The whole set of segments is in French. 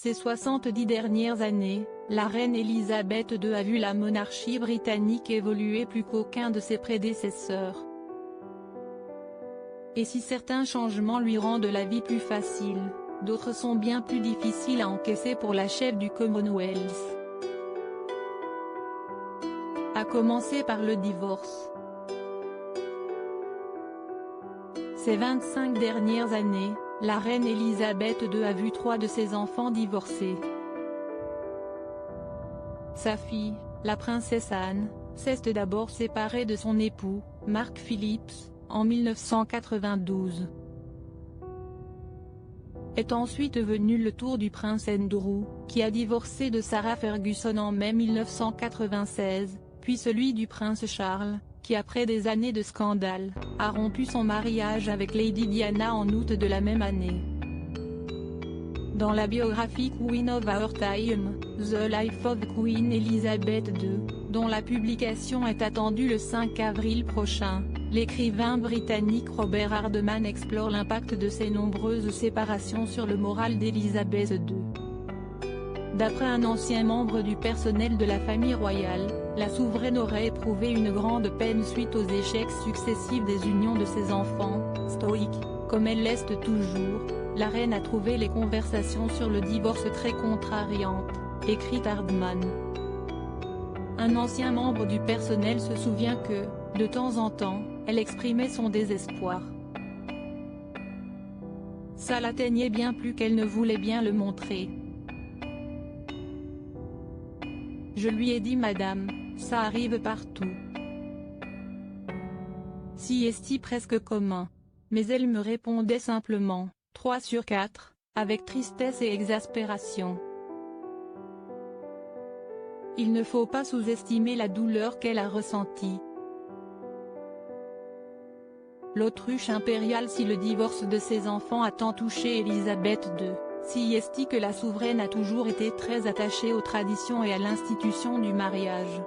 Ces 70 dernières années, la reine Elisabeth II a vu la monarchie britannique évoluer plus qu'aucun de ses prédécesseurs. Et si certains changements lui rendent la vie plus facile, d'autres sont bien plus difficiles à encaisser pour la chef du Commonwealth. À commencer par le divorce. Ces 25 dernières années, la reine Elisabeth II a vu 3 de ses enfants divorcer. Sa fille, la princesse Anne, s'est d'abord séparée de son époux, Mark Phillips, en 1992. Est ensuite venu le tour du prince Andrew, qui a divorcé de Sarah Ferguson en mai 1996, puis celui du prince Charles, qui après des années de scandale, a rompu son mariage avec Lady Diana en août de la même année. Dans la biographie Queen of Our Time, The Life of Queen Elizabeth II, dont la publication est attendue le 5 avril prochain, l'écrivain britannique Robert Hardman explore l'impact de ces nombreuses séparations sur le moral d'Elizabeth II. D'après un ancien membre du personnel de la famille royale, la souveraine aurait éprouvé une grande peine suite aux échecs successifs des unions de ses enfants. Stoïque, comme elle l'est toujours, la reine a trouvé les conversations sur le divorce très contrariantes, écrit Hardman. Un ancien membre du personnel se souvient que, de temps en temps, elle exprimait son désespoir. Ça l'atteignait bien plus qu'elle ne voulait bien le montrer. Je lui ai dit madame, ça arrive partout. Si est presque commun. Mais elle me répondait simplement, 3 sur 4, avec tristesse et exaspération. Il ne faut pas sous-estimer la douleur qu'elle a ressentie. L'autruche impériale. Si le divorce de ses enfants a tant touché Elisabeth II, si est que la souveraine a toujours été très attachée aux traditions et à l'institution du mariage.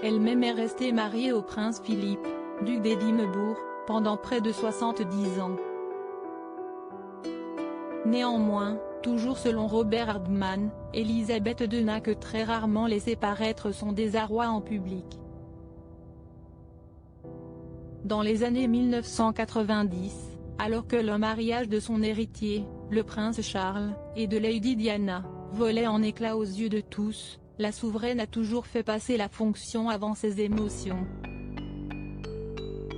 Elle-même est restée mariée au prince Philippe, duc d'Édimbourg, pendant près de 70 ans. Néanmoins, toujours selon Robert Hardman, Elisabeth II n'a que très rarement laissé paraître son désarroi en public. Dans les années 1990, alors que le mariage de son héritier, le prince Charles, et de Lady Diana, volait en éclats aux yeux de tous, la souveraine a toujours fait passer la fonction avant ses émotions.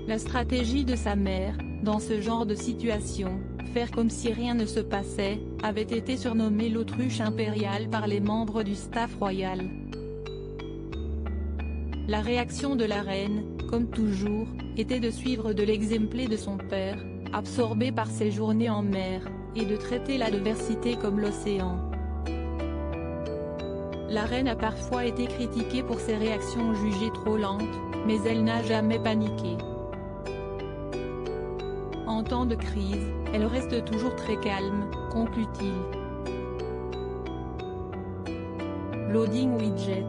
La stratégie de sa mère, dans ce genre de situation, faire comme si rien ne se passait, avait été surnommée l'autruche impériale par les membres du staff royal. La réaction de la reine, comme toujours, était de suivre de l'exemple de son père, absorbé par ses journées en mer, et de traiter l'adversité comme l'océan. La reine a parfois été critiquée pour ses réactions jugées trop lentes, mais elle n'a jamais paniqué. En temps de crise, elle reste toujours très calme, conclut-il. Loading widget.